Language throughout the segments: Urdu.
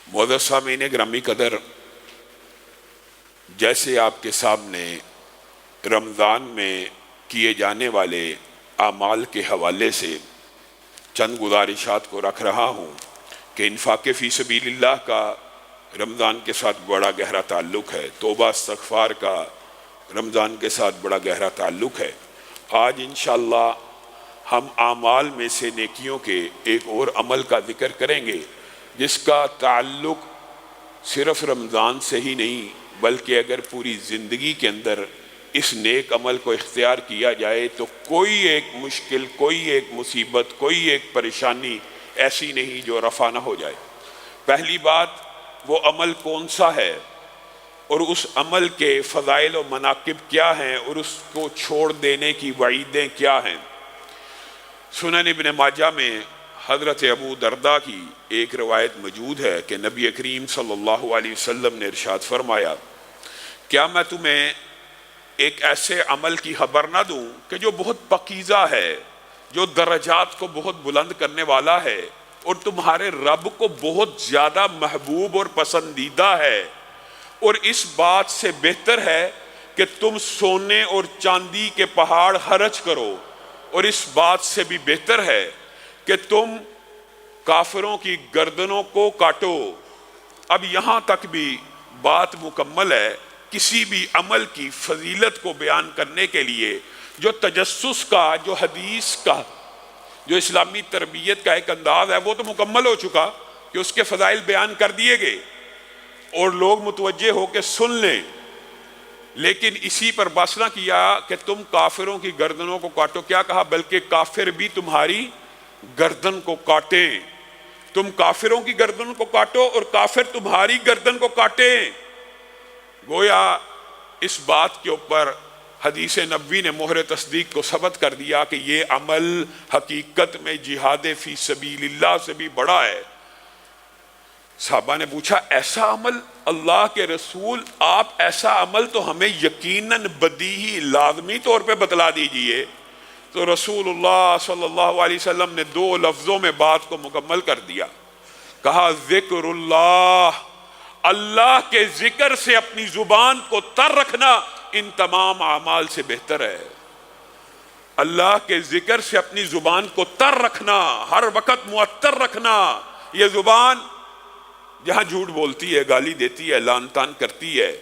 معزز سامعین گرامی قدر، جیسے آپ کے سامنے رمضان میں کیے جانے والے اعمال کے حوالے سے چند گزارشات کو رکھ رہا ہوں کہ انفاق فی سبیل اللہ کا رمضان کے ساتھ بڑا گہرا تعلق ہے، توبہ استغفار کا رمضان کے ساتھ بڑا گہرا تعلق ہے۔ آج انشاءاللہ ہم اعمال میں سے نیکیوں کے ایک اور عمل کا ذکر کریں گے جس کا تعلق صرف رمضان سے ہی نہیں بلکہ اگر پوری زندگی کے اندر اس نیک عمل کو اختیار کیا جائے تو کوئی ایک مشکل، کوئی ایک مصیبت، کوئی ایک پریشانی ایسی نہیں جو رفع نہ ہو جائے۔ پہلی بات، وہ عمل کون سا ہے اور اس عمل کے فضائل و مناقب کیا ہیں اور اس کو چھوڑ دینے کی وعیدیں کیا ہیں۔ سنن ابن ماجہ میں حضرت ابو درداء کی ایک روایت موجود ہے کہ نبی کریم صلی اللہ علیہ وسلم نے ارشاد فرمایا، کیا میں تمہیں ایک ایسے عمل کی خبر نہ دوں کہ جو بہت پاکیزہ ہے، جو درجات کو بہت بلند کرنے والا ہے اور تمہارے رب کو بہت زیادہ محبوب اور پسندیدہ ہے، اور اس بات سے بہتر ہے کہ تم سونے اور چاندی کے پہاڑ خرچ کرو، اور اس بات سے بھی بہتر ہے کہ تم کافروں کی گردنوں کو کاٹو۔ اب یہاں تک بھی بات مکمل ہے۔ کسی بھی عمل کی فضیلت کو بیان کرنے کے لیے جو تجسس کا، جو حدیث کا، جو اسلامی تربیت کا ایک انداز ہے وہ تو مکمل ہو چکا کہ اس کے فضائل بیان کر دیے گئے اور لوگ متوجہ ہو کے سن لیں، لیکن اسی پر بس نہ کیا کہ تم کافروں کی گردنوں کو کاٹو، کیا کہا بلکہ کافر بھی تمہاری گردن کو کاٹیں۔ تم کافروں کی گردن کو کاٹو اور کافر تمہاری گردن کو کاٹیں۔ گویا اس بات کے اوپر حدیث نبوی نے مہر تصدیق کو ثبت کر دیا کہ یہ عمل حقیقت میں جہاد فی سبیل اللہ سے بھی بڑا ہے۔ صحابہ نے پوچھا، ایسا عمل اللہ کے رسول، آپ ایسا عمل تو ہمیں یقیناً بدیہی لازمی طور پہ بتلا دیجئے۔ تو رسول اللہ صلی اللہ علیہ وسلم نے 2 لفظوں میں بات کو مکمل کر دیا، کہا ذکر اللہ، اللہ کے ذکر سے اپنی زبان کو تر رکھنا ان تمام اعمال سے بہتر ہے۔ اللہ کے ذکر سے اپنی زبان کو تر رکھنا، ہر وقت معطر رکھنا۔ یہ زبان جہاں جھوٹ بولتی ہے، گالی دیتی ہے، لعن طعن کرتی ہے،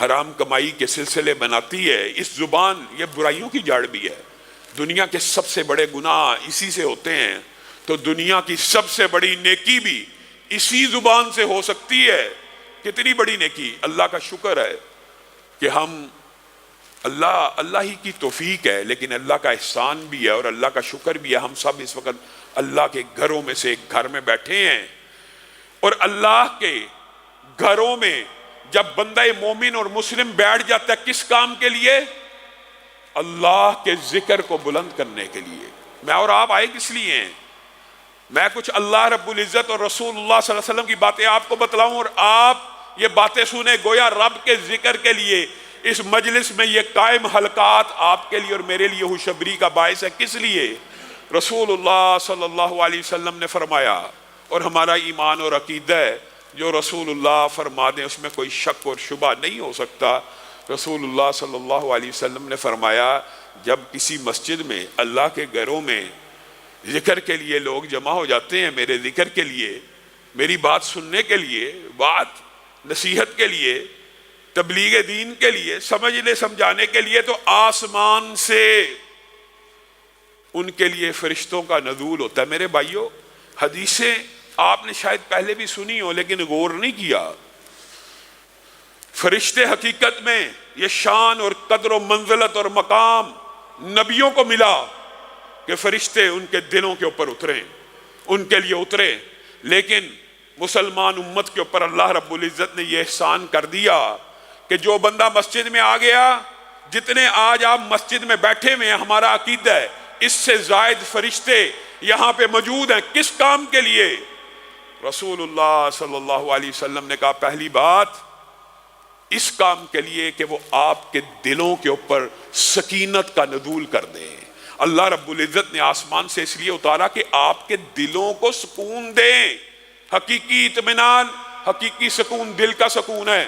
حرام کمائی کے سلسلے بناتی ہے، اس زبان یہ برائیوں کی جڑ بھی ہے۔ دنیا کے سب سے بڑے گناہ اسی سے ہوتے ہیں، تو دنیا کی سب سے بڑی نیکی بھی اسی زبان سے ہو سکتی ہے۔ کتنی بڑی نیکی! اللہ کا شکر ہے کہ ہم اللہ ہی کی توفیق ہے، لیکن اللہ کا احسان بھی ہے اور اللہ کا شکر بھی ہے، ہم سب اس وقت اللہ کے گھروں میں سے ایک گھر میں بیٹھے ہیں، اور اللہ کے گھروں میں جب بندہ مومن اور مسلم بیٹھ جاتا ہے کس کام کے لیے؟ اللہ کے ذکر کو بلند کرنے کے لیے۔ میں اور آپ آئے کس لیے ہیں؟ میں کچھ اللہ رب العزت اور رسول اللہ صلی اللہ علیہ وسلم کی باتیں آپ کو بتلاؤں اور آپ یہ باتیں سنیں، گویا رب کے ذکر کے لیے اس مجلس میں یہ قائم حلقات آپ کے لیے اور میرے لیے خوشبری کا باعث ہے۔ کس لیے؟ رسول اللہ صلی اللہ علیہ وسلم نے فرمایا، اور ہمارا ایمان اور عقیدہ ہے جو رسول اللہ فرما دیں اس میں کوئی شک اور شبہ نہیں ہو سکتا۔ رسول اللہ صلی اللہ علیہ وسلم نے فرمایا، جب کسی مسجد میں، اللہ کے گھروں میں ذکر کے لیے لوگ جمع ہو جاتے ہیں، میرے ذکر کے لیے، میری بات سننے کے لیے، بات نصیحت کے لیے، تبلیغ دین کے لیے، سمجھنے سمجھانے کے لیے، تو آسمان سے ان کے لیے فرشتوں کا نزول ہوتا ہے۔ میرے بھائیوں، حدیثیں آپ نے شاید پہلے بھی سنی ہو لیکن غور نہیں کیا۔ فرشتے حقیقت میں یہ شان اور قدر و منزلت اور مقام نبیوں کو ملا کہ فرشتے ان کے دلوں کے اوپر اترے، ان کے لیے اترے، لیکن مسلمان امت کے اوپر اللہ رب العزت نے یہ احسان کر دیا کہ جو بندہ مسجد میں آ گیا، جتنے آج آپ مسجد میں بیٹھے ہوئے ہیں، ہمارا عقیدہ ہے اس سے زائد فرشتے یہاں پہ موجود ہیں۔ کس کام کے لیے؟ رسول اللہ صلی اللہ علیہ وسلم نے کہا، پہلی بات اس کام کے لیے کہ وہ آپ کے دلوں کے اوپر سکینت کا نزول کر دیں۔ اللہ رب العزت نے آسمان سے اس لیے اتارا کہ آپ کے دلوں کو سکون دیں، حقیقی اطمینان، حقیقی سکون دل کا سکون ہے۔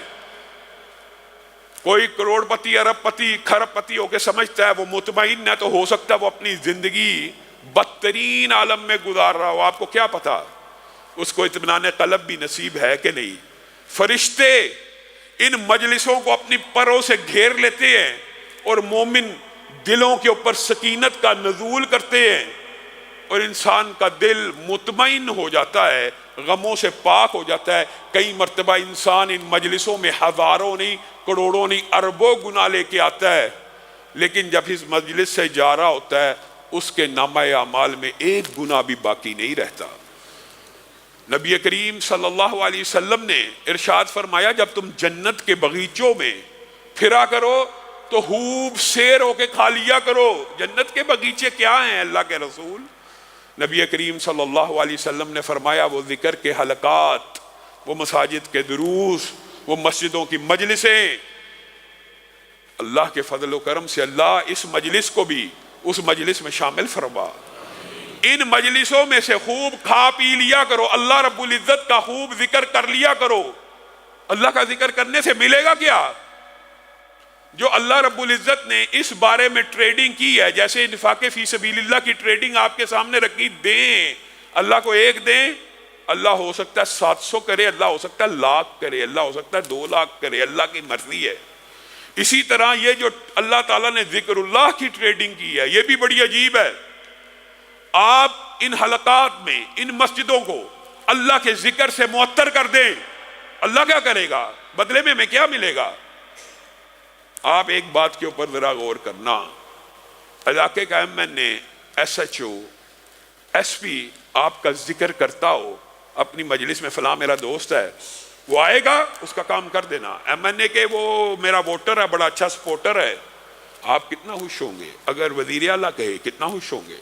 کوئی کروڑپتی، ارب پتی، کھرب پتی ہو کے سمجھتا ہے وہ مطمئن ہے، تو ہو سکتا ہے وہ اپنی زندگی بدترین عالم میں گزار رہا ہو، آپ کو کیا پتا اس کو اطمینان قلب بھی نصیب ہے کہ نہیں۔ فرشتے ان مجلسوں کو اپنی پروں سے گھیر لیتے ہیں اور مومن دلوں کے اوپر سکینت کا نزول کرتے ہیں، اور انسان کا دل مطمئن ہو جاتا ہے، غموں سے پاک ہو جاتا ہے۔ کئی مرتبہ انسان ان مجلسوں میں ہزاروں نہیں، کروڑوں نہیں، اربوں گناہ لے کے آتا ہے، لیکن جب اس مجلس سے جا رہا ہوتا ہے اس کے نامہ اعمال میں ایک گناہ بھی باقی نہیں رہتا۔ نبی کریم صلی اللہ علیہ وسلم نے ارشاد فرمایا، جب تم جنت کے باغیچوں میں پھرا کرو تو خوب سیر ہو کے کھا لیا کرو۔ جنت کے باغیچے کیا ہیں اللہ کے رسول؟ نبی کریم صلی اللہ علیہ وسلم نے فرمایا وہ ذکر کے حلقات، وہ مساجد کے دروس، وہ مسجدوں کی مجلسیں۔ اللہ کے فضل و کرم سے اللہ اس مجلس کو بھی اس مجلس میں شامل فرما۔ ان مجلسوں میں سے خوب کھا پی لیا کرو، اللہ رب العزت کا خوب ذکر کر لیا کرو۔ اللہ کا ذکر کرنے سے ملے گا کیا؟ جو اللہ رب العزت نے اس بارے میں ٹریڈنگ کی ہے، جیسے انفاق فی سبیل اللہ کی ٹریڈنگ آپ کے سامنے رکھی، دیں اللہ کو ایک دیں، اللہ ہو سکتا ہے 700 کرے، اللہ ہو سکتا ہے 1,00,000 کرے، اللہ ہو سکتا ہے 2,00,000 کرے، اللہ کی مرضی ہے۔ اسی طرح یہ جو اللہ تعالیٰ نے ذکر اللہ کی ٹریڈنگ کی ہے، یہ بھی بڑی عجیب ہے۔ آپ ان حلقات میں، ان مسجدوں کو اللہ کے ذکر سے معطر کر دیں، اللہ کیا کرے گا؟ بدلے میں ہمیں کیا ملے گا؟ آپ ایک بات کے اوپر ذرا غور کرنا، علاقے کا M N A, S H O, S P آپ کا ذکر کرتا ہو اپنی مجلس میں، فلاں میرا دوست ہے، وہ آئے گا، اس کا کام کر دینا۔ ایم این اے کے وہ میرا ووٹر ہے، بڑا اچھا سپورٹر ہے، آپ کتنا خوش ہوں گے؟ اگر وزیر اعلیٰ کہے کتنا خوش ہوں گے؟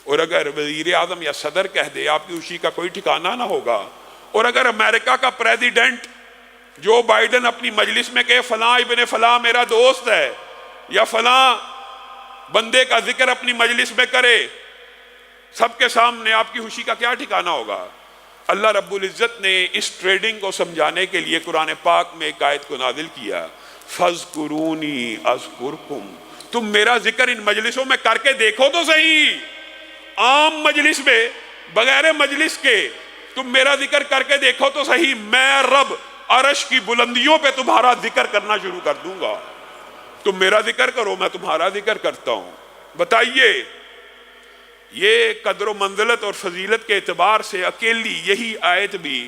اور اگر وزیر اعظم یا صدر کہہ دے آپ کی خوشی کا کوئی ٹھکانہ نہ ہوگا۔ اور اگر امریکہ کا پریزیڈنٹ جو بائیڈن اپنی مجلس میں کہے فلاں ابن فلاں میرا دوست ہے، یا فلاں بندے کا ذکر اپنی مجلس میں کرے سب کے سامنے، آپ کی خوشی کا کیا ٹھکانہ ہوگا؟ اللہ رب العزت نے اس ٹریڈنگ کو سمجھانے کے لیے قرآن پاک میں ایک آیت کو نازل کیا، فَاذْكُرُونِي أَذْكُرْكُمْ، تم میرا ذکر ان مجلسوں میں کر کے دیکھو تو صحیح، عام مجلس میں بغیر مجلس کے تم میرا ذکر کر کے دیکھو تو صحیح، میں رب عرش کی بلندیوں پہ تمہارا ذکر کرنا شروع کر دوں گا۔ تم میرا ذکر کرو، میں تمہارا ذکر کرتا ہوں۔ بتائیے، یہ قدر و منزلت اور فضیلت کے اعتبار سے اکیلی یہی آیت بھی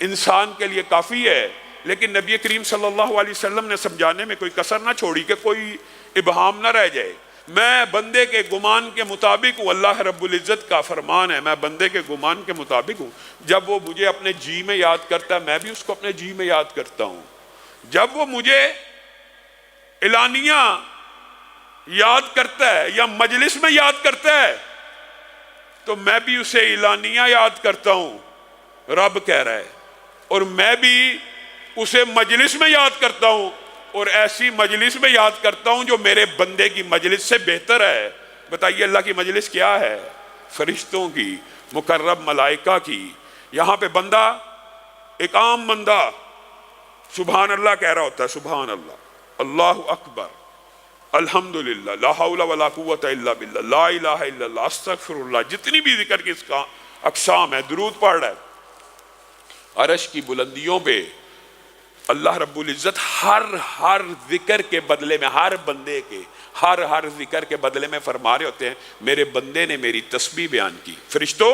انسان کے لیے کافی ہے، لیکن نبی کریم صلی اللہ علیہ وسلم نے سمجھانے میں کوئی کسر نہ چھوڑی کہ کوئی ابہام نہ رہ جائے۔ میں بندے کے گمان کے مطابق ہوں، اللہ رب العزت کا فرمان ہے، میں بندے کے گمان کے مطابق ہوں۔ جب وہ مجھے اپنے جی میں یاد کرتا ہے میں بھی اس کو اپنے جی میں یاد کرتا ہوں۔ جب وہ مجھے اعلانیہ یاد کرتا ہے یا مجلس میں یاد کرتا ہے تو میں بھی اسے اعلانیہ یاد کرتا ہوں، رب کہہ رہا ہے، اور میں بھی اسے مجلس میں یاد کرتا ہوں، اور ایسی مجلس میں یاد کرتا ہوں جو میرے بندے کی مجلس سے بہتر ہے۔ بتائیے اللہ کی مجلس کیا ہے؟ فرشتوں کی، مقرب ملائکہ کی۔ یہاں پہ بندہ، ایک عام بندہ سبحان اللہ کہہ رہا ہوتا ہے، سبحان اللہ، اللہ اکبر، الحمدللہ، لا حول ولا قوت الا باللہ، لا الہ الا اللہ، استغفر اللہ، جتنی بھی ذکر کی اس کا اقسام ہے، درود پڑھ رہا ہے۔ عرش کی بلندیوں پہ اللہ رب العزت ہر ذکر کے بدلے میں، ہر بندے کے ہر ذکر کے بدلے میں فرما رہے ہوتے ہیں میرے بندے نے میری تسبیح بیان کی۔ فرشتوں،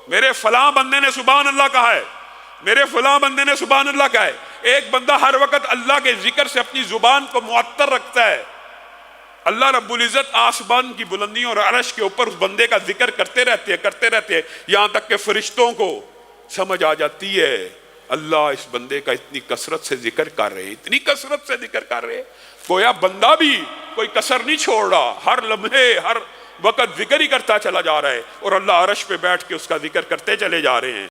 میرے فلاں بندے نے سبحان اللہ کہا ہے، میرے فلاں بندے نے سبحان اللہ کہا ہے۔ ایک بندہ ہر وقت اللہ کے ذکر سے اپنی زبان کو معطر رکھتا ہے، اللہ رب العزت آسمان کی بلندیوں اور عرش کے اوپر اس بندے کا ذکر کرتے رہتے ہیں، یہاں تک کہ فرشتوں کو سمجھ آ جاتی ہے اللہ اس بندے کا اتنی کثرت سے ذکر کر رہے، اتنی کثرت سے ذکر کر رہے، گویا بندہ بھی کوئی کسر نہیں چھوڑ رہا، ہر لمحے ہر وقت ذکر ہی کرتا چلا جا رہا ہے، اور اللہ عرش پہ بیٹھ کے اس کا ذکر کرتے چلے جا رہے ہیں۔